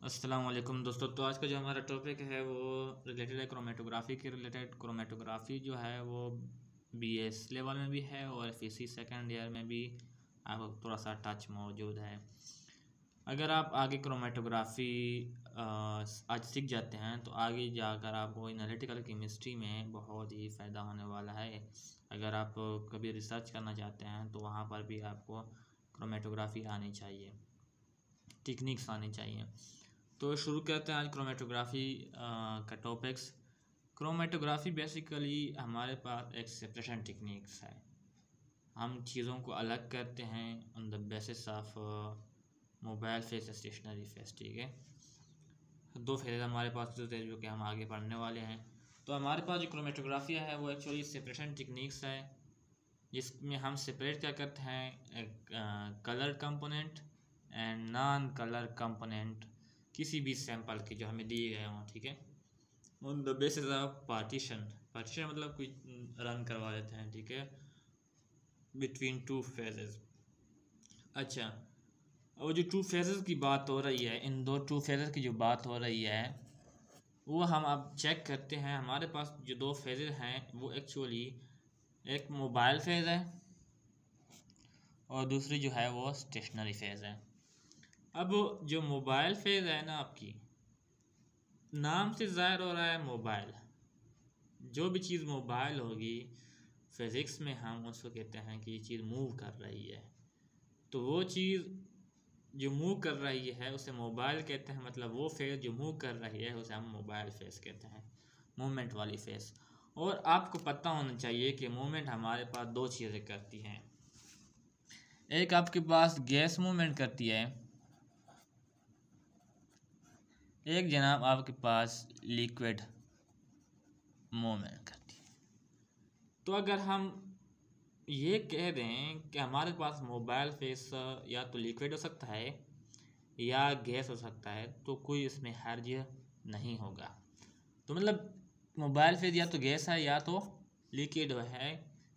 अस्सलाम वालेकुम दोस्तों। तो आज का जो हमारा टॉपिक है वो रिलेटेड है क्रोमेटोग्राफी के रिलेटेड। क्रोमेटोग्राफी जो है वो बीएस लेवल में भी है और एफईसी सेकेंड ईयर में भी आपको थोड़ा सा टच मौजूद है। अगर आप आगे क्रोमेटोग्राफी आज सीख जाते हैं तो आगे जाकर आपको एनालिटिकल केमिस्ट्री में बहुत ही फ़ायदा होने वाला है। अगर आप कभी रिसर्च करना चाहते हैं तो वहाँ पर भी आपको क्रोमेटोग्राफी आनी चाहिए, टेक्निक्स आनी चाहिए। तो शुरू करते हैं आज क्रोमेटोग्राफी का टॉपिक्स। क्रोमेटोग्राफी बेसिकली हमारे पास एक सेपरेशन टेक्निक्स है। हम चीज़ों को अलग करते हैं on the basis of mobile phase, stationary phase. ठीक है, दो फेज हमारे पास जो थे जो कि हम आगे पढ़ने वाले हैं। तो हमारे पास जो क्रोमेटोग्राफी है वो एक्चुअली सेपरेशन टेक्निक्स है, जिसमें हम सेपरेट क्या करते हैं, एक colour component and non colour component किसी भी सैंपल के जो हमें दिए गए हों। ठीक है, on the basis of partition मतलब कोई रन करवा देते हैं। ठीक है, बिटवीन टू फेजेस। अच्छा, और जो टू फेजेस की बात हो रही है, इन दो टू फेजेस की जो बात हो रही है वो हम अब चेक करते हैं। हमारे पास जो दो फेजेस हैं वो एक्चुअली एक मोबाइल फेज है और दूसरी जो है वो स्टेशनरी फेज है। अब जो मोबाइल फेज है ना, आपकी नाम से ज़ाहिर हो रहा है मोबाइल। जो भी चीज़ मोबाइल होगी फिज़िक्स में हम उसको कहते हैं कि ये चीज़ मूव कर रही है। तो वो चीज़ जो मूव कर रही है उसे मोबाइल कहते हैं। मतलब वो फेज़ जो मूव कर रही है उसे हम मोबाइल फेज़ कहते हैं, मूवमेंट वाली फेज़। और आपको पता होना चाहिए कि मूवमेंट हमारे पास दो चीज़ें करती हैं। एक आपके पास गैस मूवमेंट करती है, एक जनाब आपके पास लिक्विड मूवमेंट करती है। तो अगर हम ये कह दें कि हमारे पास मोबाइल फेस या तो लिक्विड हो सकता है या गैस हो सकता है, तो कोई इसमें हर्ज नहीं होगा। तो मतलब मोबाइल फेस या तो गैस है या तो लिक्विड है।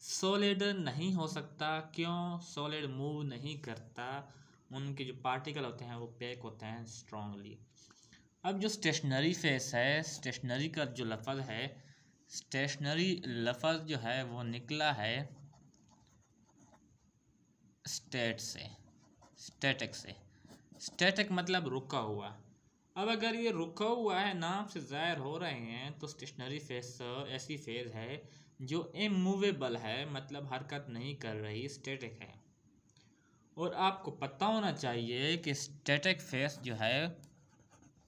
सॉलिड नहीं हो सकता। क्यों? सॉलिड मूव नहीं करता, उनके जो पार्टिकल होते हैं वो पैक होते हैं स्ट्रांगली। अब जो स्टेशनरी फेस है, स्टेशनरी का जो लफ्ज़ है, स्टेशनरी लफ्ज़ जो है वो निकला है स्टेट से, स्टैटिक से। स्टैटिक मतलब रुका हुआ। अब अगर ये रुका हुआ है, नाम से ज़ाहिर हो रहे हैं, तो स्टेशनरी फेस ऐसी फेज है जो इमूवेबल है, मतलब हरकत नहीं कर रही, स्टैटिक है। और आपको पता होना चाहिए कि स्टैटिक फेस जो है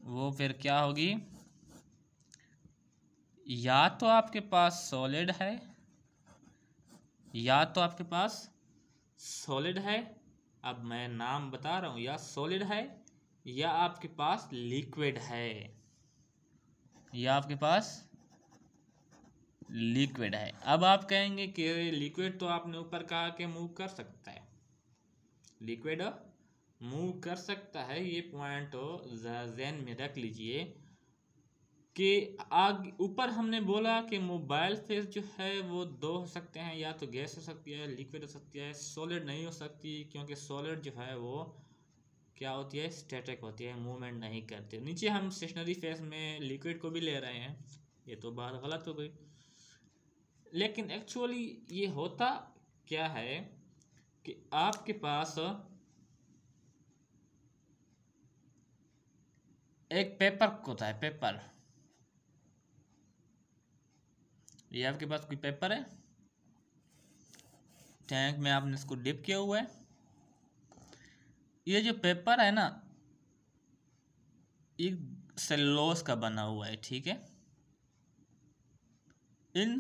वो फिर क्या होगी, या तो आपके पास सॉलिड है, या तो आपके पास सॉलिड है, अब मैं नाम बता रहा हूँ, या सॉलिड है या आपके पास लिक्विड है, या आपके पास लिक्विड है। अब आप कहेंगे कि लिक्विड तो आपने ऊपर कहा कि मूव कर सकता है, लिक्विड मूव कर सकता है, ये पॉइंट ज़हन में रख लीजिए कि आगे ऊपर हमने बोला कि मोबाइल फेस जो है वो दो हो सकते हैं, या तो गैस हो सकती है, लिक्विड हो सकती है, सॉलिड नहीं हो सकती, क्योंकि सॉलिड जो है वो क्या होती है, स्टैटिक होती है, मूवमेंट नहीं करती। नीचे हम स्टेशनरी फेस में लिक्विड को भी ले रहे हैं, ये तो बात गलत हो गई। लेकिन एक्चुअली ये होता क्या है कि आपके पास एक पेपर होता है, पेपर। ये आपके पास कोई पेपर है, टैंक में आपने इसको डिप किया हुआ है। ये जो पेपर है ना, एक सेलुलोज का बना हुआ है। ठीक है, इन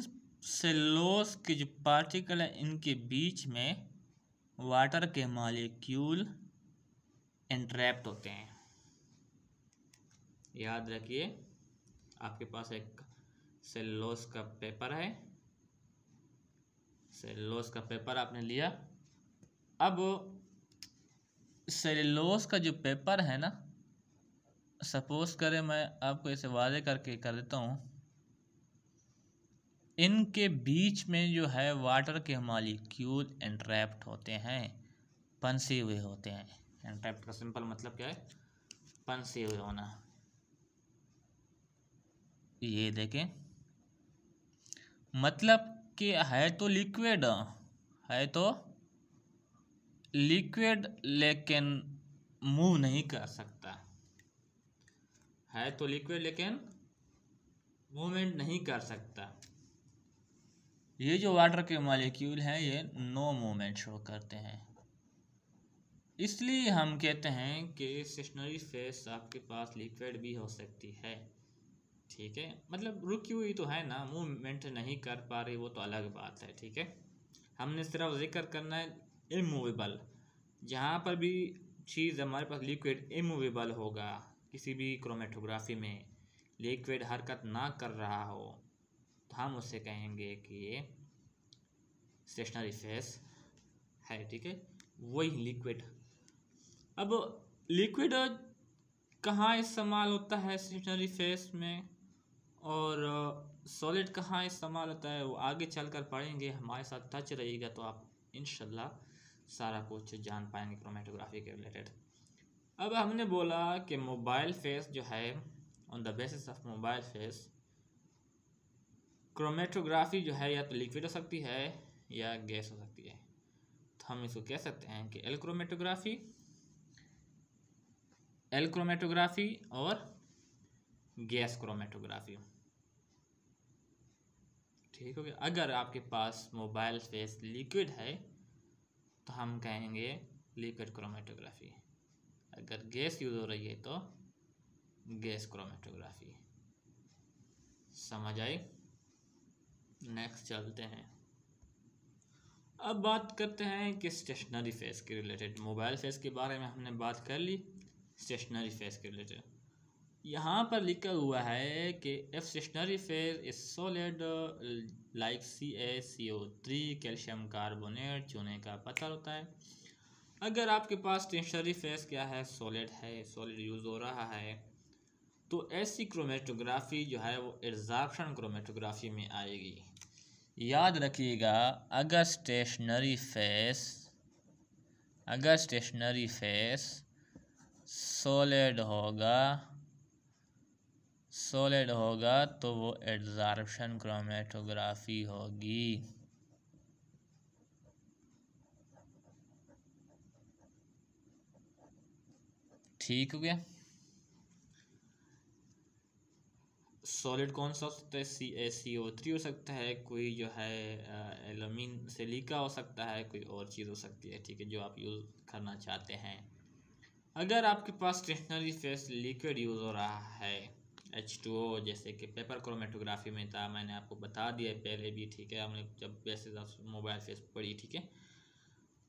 सेलुलोज के जो पार्टिकल है इनके बीच में वाटर के मॉलिक्यूल एंट्रैप्ट होते हैं। याद रखिए, आपके पास एक सेलुलोज का पेपर है, सेलुलोज का पेपर आपने लिया। अब सेलुलोज का जो पेपर है ना, सपोज करें मैं आपको इसे वादे करके कर देता हूँ, इनके बीच में जो है वाटर के मॉलिक्यूल एंट्रैप्ट होते हैं, फंसे हुए होते हैं। एंट्रैप्ट का सिंपल मतलब क्या है, फंसे हुए होना। ये देखें, मतलब कि है तो लिक्विड, है तो लिक्विड लेकिन मूव नहीं कर सकता, है तो लिक्विड लेकिन मूवमेंट नहीं कर सकता। ये जो वाटर के मॉलिक्यूल हैं ये नो मूवमेंट शो करते हैं, इसलिए हम कहते हैं कि स्टेशनरी फेस आपके पास लिक्विड भी हो सकती है। ठीक है, मतलब रुकी हुई तो है ना, मूवमेंट नहीं कर पा रही, वो तो अलग बात है। ठीक है, हमने सिर्फ जिक्र करना है इमूवेबल, जहाँ पर भी चीज़ हमारे पास लिक्विड इमूवेबल होगा, किसी भी क्रोमेटोग्राफी में लिक्विड हरकत ना कर रहा हो, तो हम उससे कहेंगे कि ये स्टेशनरी फेस है। ठीक है, वही लिक्विड। अब लिक्विड कहाँ इस्तेमाल होता है स्टेशनरी फेस में, और सॉलिड कहाँ इस्तेमाल होता है, वो आगे चलकर पढ़ेंगे। हमारे साथ टच रहिएगा तो आप इंशाल्लाह सारा कुछ जान पाएंगे क्रोमेटोग्राफी के रिलेटेड। अब हमने बोला कि मोबाइल फेस जो है, on the basis of mobile face chromatography जो है या तो लिक्विड हो सकती है या गैस हो सकती है। तो हम इसको कह सकते हैं कि एल क्रोमेटोग्राफी और गैस क्रोमेटोग्राफी। ठीक हो गया। अगर आपके पास मोबाइल फेस लिक्विड है तो हम कहेंगे लिक्विड क्रोमेटोग्राफी, अगर गैस यूज हो रही है तो गैस क्रोमेटोग्राफी। समझ आई? नेक्स्ट चलते हैं। अब बात करते हैं कि स्टेशनरी फेस के रिलेटेड, मोबाइल फेस के बारे में हमने बात कर ली, स्टेशनरी फेस के रिलेटेड यहाँ पर लिखा हुआ है कि if stationary phase is solid like CaCO3 calcium carbonate, चूने का पत्थर होता है। अगर आपके पास स्टेशनरी फेस क्या है, सॉलिड है, सॉलिड यूज़ हो रहा है, तो ऐसी क्रोमेटोग्राफी जो है वो एब्जॉर्प्शन क्रोमेटोग्राफी में आएगी। याद रखिएगा, अगर स्टेशनरी फेस सॉलिड होगा तो वो एब्जॉर्प्शन क्रोमेटोग्राफी होगी। ठीक हो गया। सॉलिड कौन सा हो सकता है, CaCO3 हो सकता है, कोई जो है एल्यूमिन सिलिका हो सकता है, कोई और चीज़ हो सकती है। ठीक है, जो आप यूज़ करना चाहते हैं। अगर आपके पास स्टेशनरी फेस लिक्विड यूज़ हो रहा है, H2O, जैसे कि पेपर क्रोमेटोग्राफी में था, मैंने आपको बता दिया पहले भी। ठीक है, हमने जब बेसिस ऑफ मोबाइल फेस पढ़ी, ठीक है,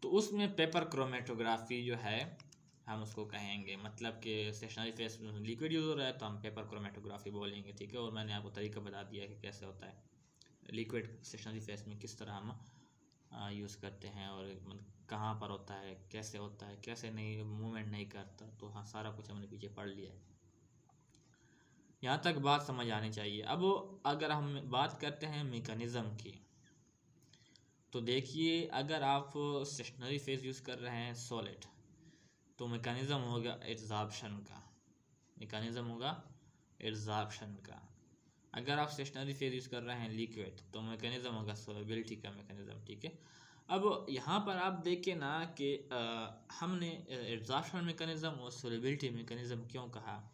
तो उसमें पेपर क्रोमेटोग्राफी जो है हम उसको कहेंगे, मतलब कि स्टेशनरी फेस लिक्विड यूज़ हो रहा है तो हम पेपर क्रोमेटोग्राफी बोलेंगे। ठीक है, और मैंने आपको तरीका बता दिया कि कैसे होता है लिक्विड स्टेशनरी फेस में, किस तरह हम यूज़ करते हैं, और मतलब कहाँ पर होता है, कैसे होता है, कैसे नहीं मूवमेंट नहीं करता। तो हाँ, सारा कुछ हमने पीछे पढ़ लिया है, यहाँ तक बात समझ आनी चाहिए। अब अगर हम बात करते हैं मेकनिज़म की, तो देखिए, अगर आप स्टेशनरी फेस यूज़ कर रहे हैं सॉलिड, तो मैकेनिज़्म होगा एब्जॉर्प्शन का। अगर आप स्टेशनरी फेज यूज़ कर रहे हैं लिक्विड, तो मैकेनिज़्म होगा सोलेबिलिटी का मैकेनिज़्म। ठीक है, अब यहाँ पर आप देखें ना कि हमने एब्जॉर्प्शन मैकेनिज़्म और सोलेबिलिटी मैकेनिज़्म क्यों कहा।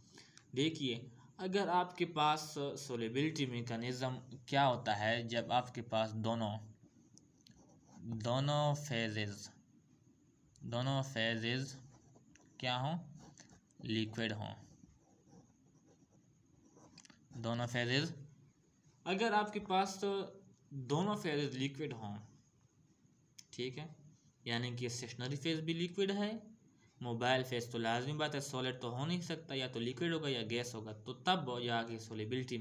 देखिए, अगर आपके पास सोलेबिलिटी मैकेनिज़्म क्या होता है, जब आपके पास दोनों फेजेस क्या हों, लिक्विड हों, दोनों फेजेस, अगर आपके पास दोनों फेजेस लिक्विड हों, ठीक है, यानी कि स्टेशनरी फेज भी लिक्विड है, मोबाइल फेज तो लाजमी बात है सॉलिड तो हो नहीं सकता, या तो लिक्विड होगा या गैस होगा, तो तब जाके सोलेबिलिटी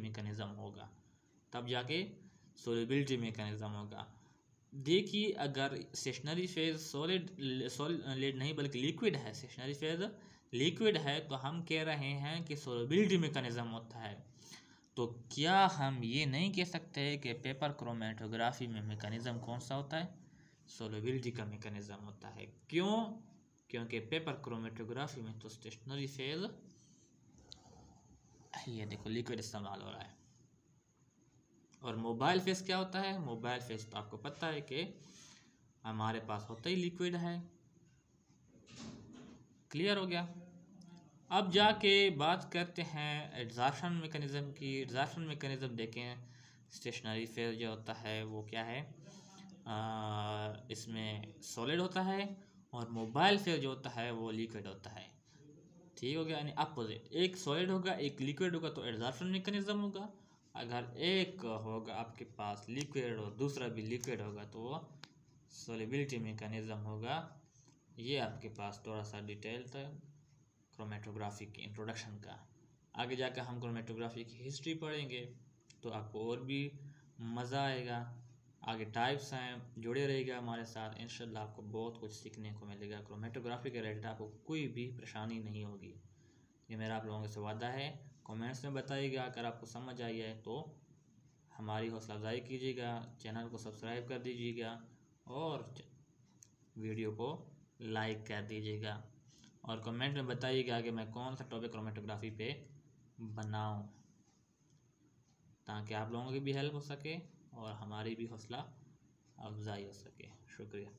मैकेनिज़्म होगा। देखिए, अगर स्टेशनरी फेज सॉलिड नहीं बल्कि लिक्विड है, स्टेशनरी फेज लिक्विड है, तो हम कह रहे हैं कि सोलेबिलिटी मैकेनिज़्म होता है। तो क्या हम ये नहीं कह सकते कि पेपर क्रोमेटोग्राफी में मैकेनिज़्म कौन सा होता है, सोलेबिलिटी का मैकेनिज़्म होता है। क्यों? क्योंकि पेपर क्रोमेटोग्राफी में तो स्टेशनरी फेज ये देखो लिक्विड इस्तेमाल हो रहा है। और मोबाइल फेस क्या होता है? मोबाइल फेस तो आपको पता है कि हमारे पास होता ही लिक्विड है। क्लियर हो गया। अब जाके बात करते हैं एग्जॉर्प्शन मैकेनिज़्म की। एग्जॉर्प्शन मैकेनिज़्म देखें, स्टेशनरी फेस जो होता है वो क्या है, इसमें सॉलिड होता है, और मोबाइल फेस जो होता है वो लिक्विड होता है। ठीक हो गया, यानी अपोजिट, एक सॉलिड होगा एक लिक्विड होगा तो एग्जॉर्प्शन मैकेनिज़्म होगा। अगर एक होगा आपके पास लिक्विड और दूसरा भी लिक्विड होगा तो वो सॉलिबिलिटी मैकेनिज़्म होगा। ये आपके पास थोड़ा सा डिटेल था क्रोमेटोग्राफी की इंट्रोडक्शन का। आगे जाकर हम क्रोमेटोग्राफी की हिस्ट्री पढ़ेंगे तो आपको और भी मज़ा आएगा। आगे टाइप्स हैं, जुड़े रहिएगा हमारे साथ, इंशाल्लाह आपको बहुत कुछ सीखने को मिलेगा। क्रोमेटोग्राफी के रिलेटेड आपको कोई भी परेशानी नहीं होगी, ये मेरा आप लोगों से वादा है। कमेंट्स में बताइएगा अगर आपको समझ आई है तो हमारी हौसला अफजाई कीजिएगा, चैनल को सब्सक्राइब कर दीजिएगा और वीडियो को लाइक कर दीजिएगा, और कमेंट में बताइएगा कि मैं कौन सा टॉपिक क्रोमेटोग्राफी पे बनाऊं, ताकि आप लोगों की भी हेल्प हो सके और हमारी भी हौसला अफजाई हो सके। शुक्रिया।